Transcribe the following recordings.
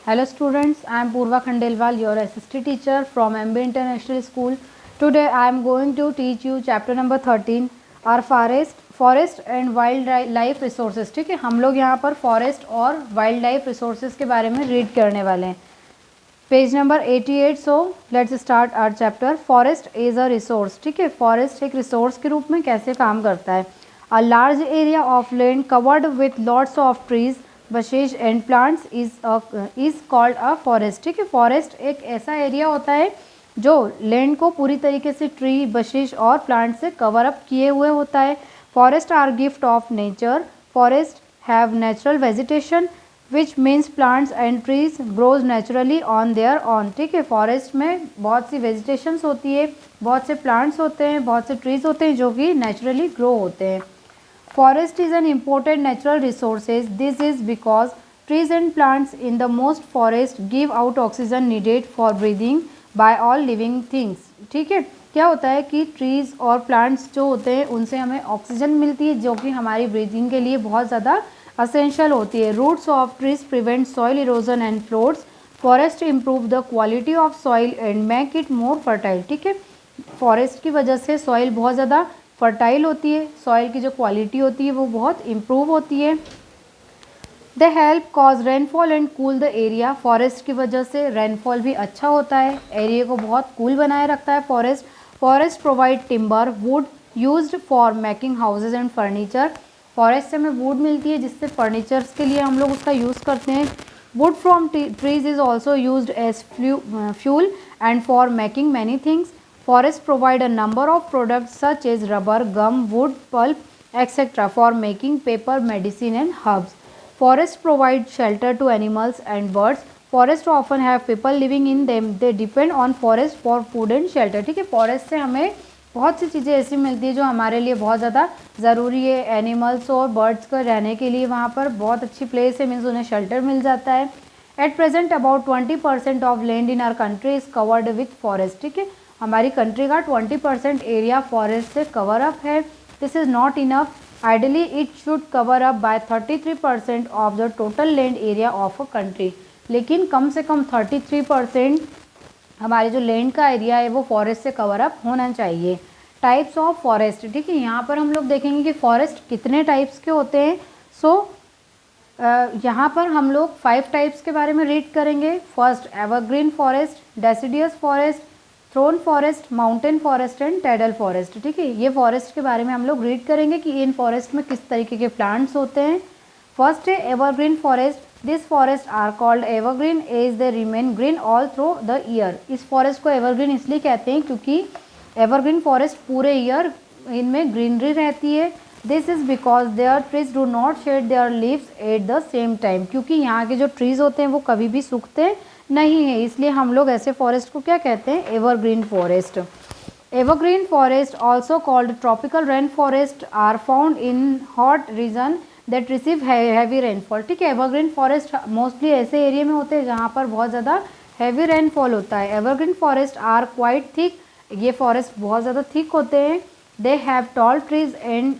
Hello students, I am Purva Khandelwal, your SST teacher from MB International School. Today I am going to teach you chapter number 13, our forest and wildlife resources. ठीक है, हम लोग यहाँ पर forest और wild life resources के बारे में रीड करने वाले हैं. Page number 88. So let's start our chapter. Forest is a resource. ठीक है, फॉरेस्ट एक रिसोर्स के रूप में कैसे काम करता है. A large area of land covered with lots of trees bushes and plants is called a forest. ठीक है, फॉरेस्ट एक ऐसा एरिया होता है जो लैंड को पूरी तरीके से ट्री बशेज और प्लांट से कवर अप किए हुए होता है. Forest are gift of nature. Forests have natural vegetation which means plants and trees grows naturally on their own. ठीक है, फॉरेस्ट में बहुत सी वेजिटेशंस होती है, बहुत से प्लांट्स होते हैं, बहुत से ट्रीज होते हैं जो कि नेचुरली ग्रो होते हैं. Forest is an important natural resources. This is because trees and plants in the most forest give out oxygen needed for breathing by all living things. ठीक है, क्या होता है कि ट्रीज और प्लांट्स जो होते हैं उनसे हमें ऑक्सीजन मिलती है जो कि हमारी ब्रीदिंग के लिए बहुत ज़्यादा असेंशियल होती है. Roots of trees prevent soil erosion and floods. Forest improve the quality of soil and make it more fertile. ठीक है, फॉरेस्ट की वजह से सॉइल बहुत ज़्यादा फर्टाइल होती है, सॉइल की जो क्वालिटी होती है वो बहुत इम्प्रूव होती है. They help cause rainfall and cool the area. Forest की वजह से रेनफॉल भी अच्छा होता है, एरिया को बहुत कूल बनाए रखता है forest. Forest provide timber would used for making houses and furniture. Forest से हमें वुड मिलती है जिससे फर्नीचर्स के लिए हम लोग उसका यूज़ करते हैं. Wood from trees is also used as fuel and for making many things. Forests provide a number of products such as rubber, gum, wood, pulp, etc. for making paper, medicine and herbs. Forests provide shelter to animals and birds. Forests often have people living in them. They depend on forest for food and shelter. ठीक है, forest से हमें बहुत सी चीज़ें ऐसी मिलती है जो हमारे लिए बहुत ज़्यादा ज़रूरी है. एनिमल्स और बर्ड्स को रहने के लिए वहाँ पर बहुत अच्छी प्लेस है, मीन्स उन्हें शेल्टर मिल जाता है. At present about 20% of land in our country is covered with forest. ठीक है, हमारी कंट्री का 20% एरिया फॉरेस्ट से कवर अप है. This is not enough. Ideally it should cover up by 33% of the total land area of a country. लेकिन कम से कम 33% हमारे जो लैंड का एरिया है वो फॉरेस्ट से कवर अप होना चाहिए. Types of forest. ठीक है, यहाँ पर हम लोग देखेंगे कि फॉरेस्ट कितने टाइप्स के होते हैं. यहाँ पर हम लोग 5 टाइप्स के बारे में रीड करेंगे. First evergreen forest, deciduous forest, thorn forest, mountain forest and tidal forest. ठीक है, ये फॉरेस्ट के बारे में हम लोग रीड करेंगे कि इन फॉरेस्ट में किस तरीके के प्लांट्स होते हैं. फर्स्ट है evergreen forest. This forest are called evergreen as they remain green all through the year. इस फॉरेस्ट को एवरग्रीन इसलिए कहते हैं क्योंकि एवरग्रीन फॉरेस्ट पूरे ईयर इनमें ग्रीनरी रहती है. This is because their trees do not shed their leaves at the same time. क्योंकि यहाँ के जो ट्रीज होते हैं वो कभी भी सूखते नहीं है, इसलिए हम लोग ऐसे फॉरेस्ट को क्या कहते हैं, evergreen forest. Evergreen forest also called tropical rain forest are found in hot region that receive heavy rainfall. ठीक है, एवरग्रीन फॉरेस्ट मोस्टली ऐसे एरिया में होते हैं जहाँ पर बहुत ज़्यादा हैवी रेनफॉल होता है. Evergreen forest are quite thick. ये फॉरेस्ट बहुत ज़्यादा थिक होते हैं. They have tall trees and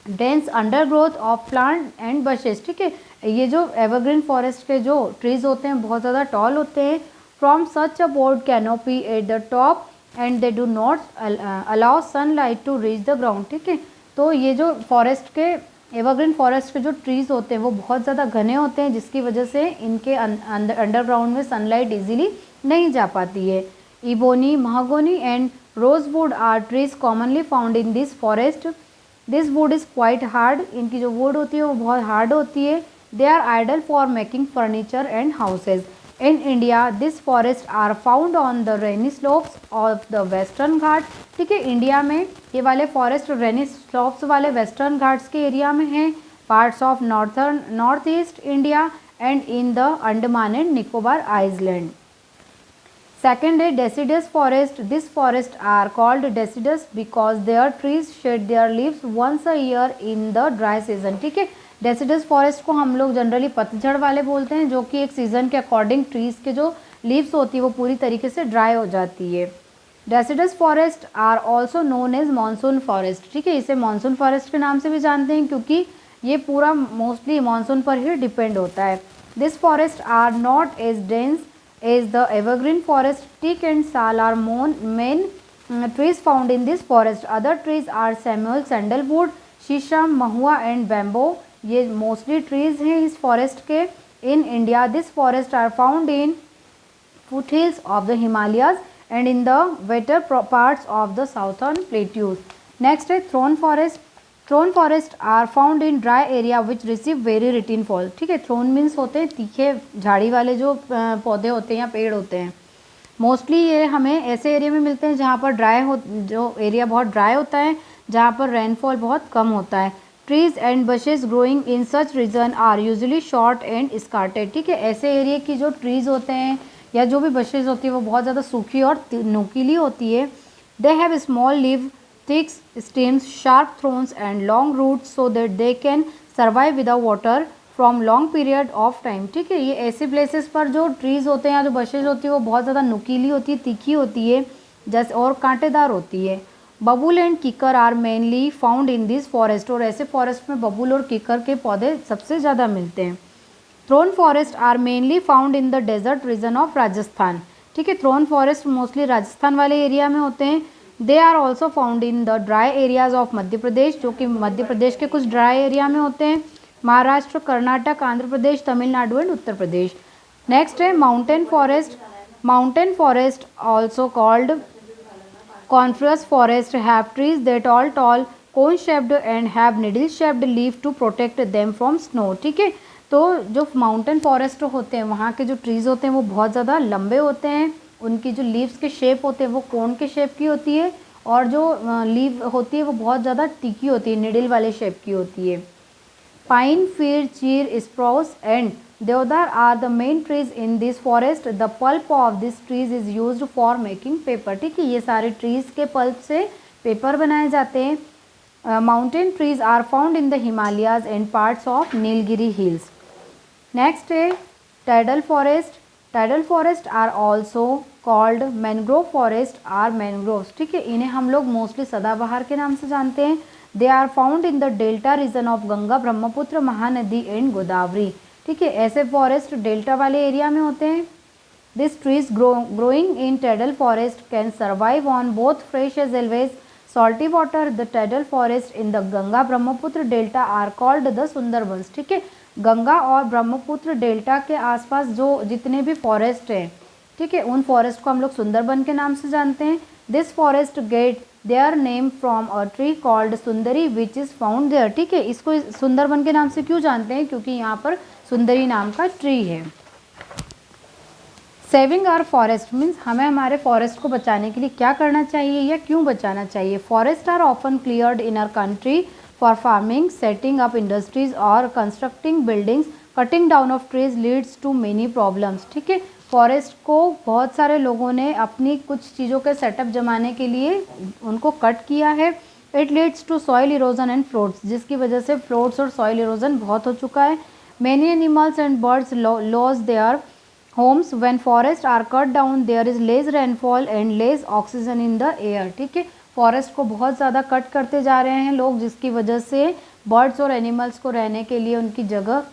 dense undergrowth of plant and bushes. ठीक है, ये जो एवरग्रीन फॉरेस्ट के जो ट्रीज होते हैं बहुत ज़्यादा टॉल होते हैं. From such a broad canopy at the top and they do not allow sunlight to reach the ground. ठीक है, तो ये जो फॉरेस्ट के एवरग्रीन फॉरेस्ट के जो ट्रीज होते हैं वो बहुत ज़्यादा घने होते हैं जिसकी वजह से इनके अंडरग्राउंड में सनलाइट इजीली नहीं जा पाती है. Ebony, mahogany and rosewood are trees commonly found in this forest. This wood is quite hard. इनकी जो वुड होती है वो बहुत हार्ड होती है. They are ideal for making furniture and houses. In India this forest are found on the rainy slopes of the western Ghat. ठीक है, इंडिया में ये वाले फॉरेस्ट रेनी स्लोप्स वाले वेस्टर्न घाट्स के एरिया में हैं. Parts of north east India and in the Andaman and Nicobar island. Second है deciduous forest. This forest are called deciduous because their trees shed their leaves once a year in the dry season. ठीक है, deciduous forest को हम लोग generally पतझड़ वाले बोलते हैं जो कि एक सीजन के अकॉर्डिंग ट्रीज के जो लीव्स होती है वो पूरी तरीके से ड्राई हो जाती है. deciduous forest are also known as monsoon forest. ठीक है, इसे मानसून फॉरेस्ट के नाम से भी जानते हैं क्योंकि ये पूरा मोस्टली मानसून पर ही डिपेंड होता है. These forests are not as dense as the evergreen forest. Teak and sal are main trees found in this forest. Other trees are samuel, sandalwood, sheesham, mahua and bamboo. ये मोस्टली ट्रीज हैं इस forest के. In India this forest are found in foothills of the Himalayas and in the wetter parts of the southern plateaus. Next है thorn forest. Thorn forest are found in dry area which receive very written fall. ठीक है, thorn means होते हैं तीखे झाड़ी वाले जो पौधे होते हैं या पेड़ होते हैं. मोस्टली ये हमें ऐसे एरिया में मिलते हैं जहाँ पर जो एरिया बहुत ड्राई होता है, जहाँ पर रेनफॉल बहुत कम होता है. Trees and bushes growing in such region are usually short and scattered. ठीक है, ऐसे एरिया की जो ट्रीज होते हैं या जो भी बशेज होती है वो बहुत ज़्यादा सूखी और नुकीली होती है. They have small leave, thick stems, sharp thorns and long roots so that they can survive without water from long period of time. ठीक है, ये ऐसे प्लेसेस पर जो ट्रीज़ होते हैं या जो बशेज होती है वो बहुत ज़्यादा नुकीली होती है, तीखी होती है जैसे और कांटेदार होती है. Babool and kikar are mainly found in this forest. और ऐसे फॉरेस्ट में बबूल और कीकर के पौधे सबसे ज़्यादा मिलते हैं. Thorn forest are mainly found in the desert region of Rajasthan. ठीक है, थ्रोन फॉरेस्ट मोस्टली राजस्थान वाले एरिया में होते हैं. They are also found in the dry areas of Madhya Pradesh, जो कि मध्य प्रदेश के कुछ ड्राई एरिया में होते हैं. महाराष्ट्र, कर्नाटक, आंध्र प्रदेश, तमिलनाडु एंड उत्तर प्रदेश. नेक्स्ट है mountain forest. Mountain forest also called coniferous forest have trees that are tall, cone shaped and have needle shaped leaf to protect them from snow. ठीक है, तो जो माउंटेन फॉरेस्ट होते हैं वहाँ के जो ट्रीज़ होते हैं वो बहुत ज़्यादा लंबे होते हैं. उनकी जो लीव्स के शेप होते हैं वो कोन के शेप की होती है और जो लीव होती है वो बहुत ज़्यादा तीखी होती है, निडल वाले शेप की होती है. Pine, fir, chir, spruce and deodar are the main trees in this forest. The pulp of this trees is used for making paper. ठीक है, ये सारे ट्रीज़ के पल्प से पेपर बनाए जाते हैं. Mountain trees are found in the Himalayas and parts of Nilgiri hills. Next है tidal forest. Tidal forest are also called mangrove forest or mangroves. ठीक है, इन्हें हम लोग मोस्टली सदाबहार के नाम से जानते हैं. They are found in the delta region of Ganga, Brahmaputra, Mahanadi and Godavari. ठीक है, ऐसे फॉरेस्ट डेल्टा वाले एरिया में होते हैं. This trees growing in tidal forest can survive on both fresh as well as salty water. The tidal forest in the Ganga Brahmaputra delta are called the Sundarbans. ठीक है, गंगा और ब्रह्मपुत्र डेल्टा के आसपास जो जितने भी फॉरेस्ट हैं, ठीक है, उन फॉरेस्ट को हम लोग सुंदरबन के नाम से जानते हैं. This forest get their name from a tree called sundari which is found there. ठीक है, इसको सुंदरबन के नाम से क्यों जानते हैं? क्योंकि यहाँ पर सुंदरी नाम का ट्री है. सेविंग आवर फॉरेस्ट मीन्स हमें हमारे फॉरेस्ट को बचाने के लिए क्या करना चाहिए या क्यों बचाना चाहिए. Forest are often cleared in our country for farming, setting up industries और constructing buildings. Cutting down of trees leads to many problems. ठीक है, फॉरेस्ट को बहुत सारे लोगों ने अपनी कुछ चीज़ों के सेटअप जमाने के लिए उनको कट किया है. It leads to soil erosion and floods, जिसकी वजह से फ्लोड्स और सॉइल इरोजन बहुत हो चुका है. Many animals and birds loss their homes. When forest are cut down there is less rainfall and less oxygen in the air. ठीक है, फॉरेस्ट को बहुत ज़्यादा कट करते जा रहे हैं लोग, जिसकी वजह से बर्ड्स और एनिमल्स को रहने के लिए उनकी जगह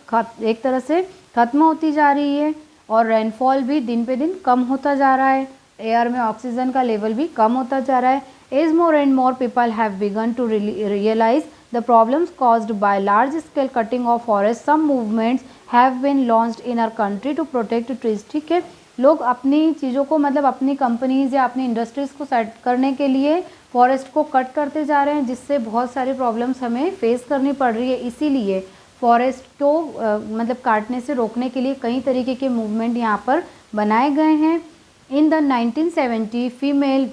एक तरह से ख़त्म होती जा रही है और रेनफॉल भी दिन पे दिन कम होता जा रहा है. एयर में ऑक्सीजन का लेवल भी कम होता जा रहा है. As more and more people have begun to realise the problems caused by large scale cutting of forest. Some movements have been launched in our country to protect trees. ठीक है, लोग अपनी चीज़ों को मतलब अपनी कंपनीज या अपनी इंडस्ट्रीज़ को सेट करने के लिए फॉरेस्ट को कट करते जा रहे हैं, जिससे बहुत सारी प्रॉब्लम्स हमें फेस करनी पड़ रही है. इसीलिए फॉरेस्ट को मतलब काटने से रोकने के लिए कई तरीके के मूवमेंट यहाँ पर बनाए गए हैं. In the 1970 female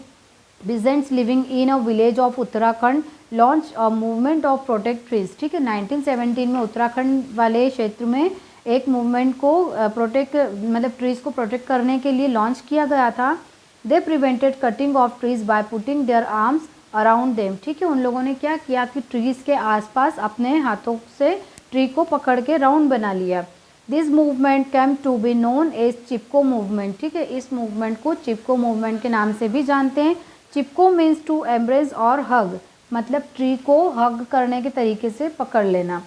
peasants living in a village of Uttarakhand launch a movement of protect trees. ठीक है, 1917 में उत्तराखंड वाले क्षेत्र में एक मूवमेंट को प्रोटेक्ट मतलब ट्रीज़ को प्रोटेक्ट करने के लिए लॉन्च किया गया था. They prevented cutting of trees by putting their arms around them. ठीक है, उन लोगों ने क्या किया कि ट्रीज़ के आसपास अपने हाथों से ट्री को पकड़ के राउंड बना लिया. This movement came to be known as Chipko movement. ठीक है, इस मूवमेंट को चिपको मूवमेंट के नाम से भी जानते हैं. चिपको मीन्स टू एम्ब्रेस और हग, मतलब ट्री को हग करने के तरीके से पकड़ लेना.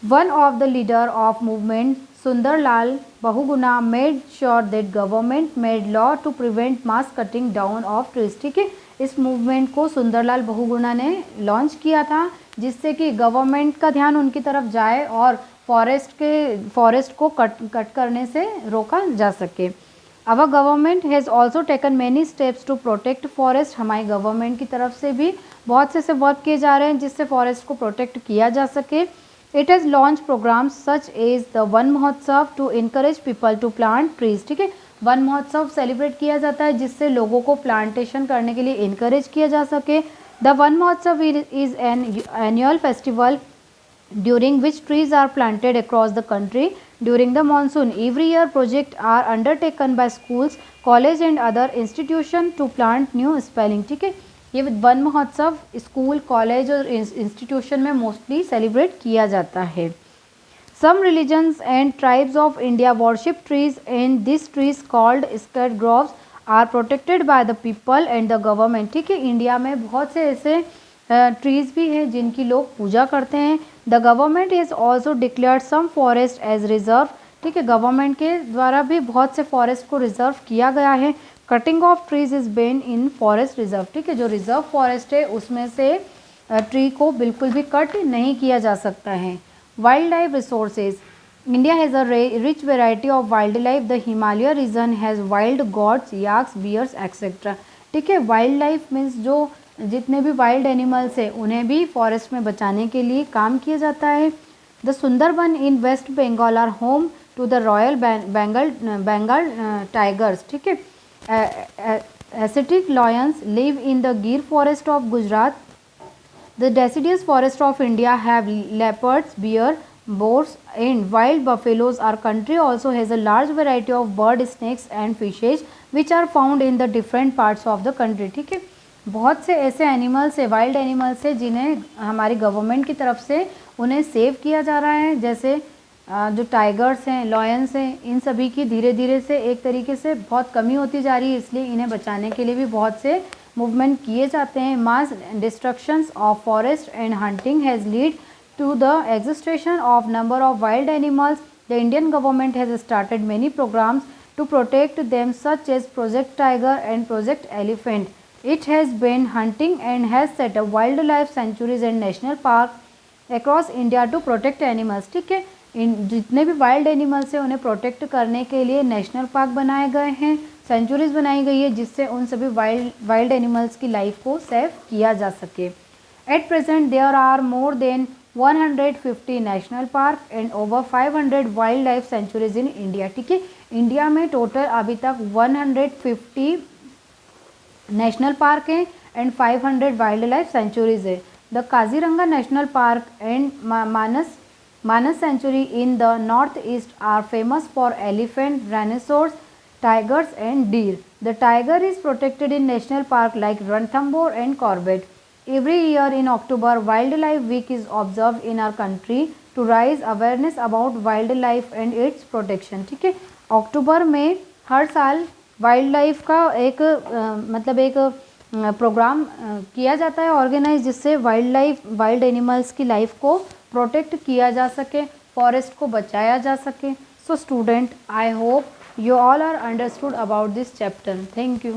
One of the leader of movement Sundarlal Bahuguna made sure that government made law to prevent mass cutting down of trees. ठीक है, इस मूवमेंट को सुंदरलाल बहुगुणा ने लॉन्च किया था, जिससे कि गवर्नमेंट का ध्यान उनकी तरफ जाए और फॉरेस्ट को कट करने से रोका जा सके। Our government has also taken many steps to protect forest. हमारी गवर्नमेंट की तरफ से भी बहुत से वर्क किए जा रहे हैं जिससे फॉरेस्ट को प्रोटेक्ट किया जा सके। It has launch programs such as the Van Mahotsav to encourage people to plant trees. ठीक है, वन महोत्सव सेलिब्रेट किया जाता है जिससे लोगों को प्लांटेशन करने के लिए इनकरेज किया जा सके। द वन महोत्सव is an annual festival during which trees are planted across the country during the monsoon. Every year projects are undertaken by schools, college and other institutions to plant new spelling. ठीक है, ये one महोत्सव school, college और institution में mostly celebrate किया जाता है। Some religions and tribes of India worship trees, and these trees called sacred groves are protected by the people and the government. ठीक है, इंडिया में बहुत से ऐसे ट्रीज भी हैं जिनकी लोग पूजा करते हैं। The government is also declared some forest as reserve. ठीक है, गवर्नमेंट के द्वारा भी बहुत से फॉरेस्ट को रिजर्व किया गया है। Cutting of trees is ban in forest reserve. ठीक है, जो रिजर्व फॉरेस्ट है उसमें से ट्री को बिल्कुल भी कट नहीं किया जा सकता है। Wildlife resources, India has a rich variety of wildlife. The Himalaya region has wild goats, yaks, bears etcetera. ठीक है, वाइल्ड लाइफ मीन्स जो जितने भी वाइल्ड एनिमल्स हैं उन्हें भी फॉरेस्ट में बचाने के लिए काम किया जाता है। The Sundarban in West Bengal are home to the royal Bengal tigers. ठीक है, Asiatic lions live in the Gir forest of Gujarat. The deciduous forest of India have leopards, bear, boars and wild buffaloes. Our country also has a large variety of bird, snakes and fishes which are found in the different parts of the country. ठीक है, बहुत से ऐसे animals है, wild animals है जिन्हें हमारी government की तरफ से उन्हें सेव किया जा रहा है, जैसे जो टाइगर्स हैं, लॉयंस हैं, इन सभी की धीरे धीरे से एक तरीके से बहुत कमी होती जा रही है, इसलिए इन्हें बचाने के लिए भी बहुत से मूवमेंट किए जाते हैं। Mass destructions of forest and hunting has lead to the extinction of number of wild animals. The Indian government has started many programs to protect them such as project tiger and project elephant. It has been hunting and has set up wildlife sanctuaries and national park across India to protect animals. ठीक है, इन जितने भी wild animals हैं उन्हें protect करने के लिए national park बनाए गए हैं, सेंचुरीज बनाई गई है जिससे उन सभी वाइल्ड एनिमल्स की लाइफ को सेव किया जा सके। At present there are more than 150 national park and over 500 wild life sanctuaries in India. ठीक है, इंडिया में टोटल अभी तक 150 नेशनल पार्क है एंड 500 वाइल्ड लाइफ सेंचुरीज है। The Kaziranga national park and Manas sanctuary in the north east are famous for elephant, rhinoceros, tigers and deer. The tiger is protected in national park like Ranthambore and Corbett. Every year in October, Wildlife Week is observed in our country to raise awareness about wildlife and its protection. ठीक है, अक्टूबर में हर साल wild life का एक programme किया जाता है organise, जिससे वाइल्ड एनिमल्स की लाइफ को प्रोटेक्ट किया जा सके, फॉरेस्ट को बचाया जा सके. So student, I hope you all are understood about this chapter. Thank you.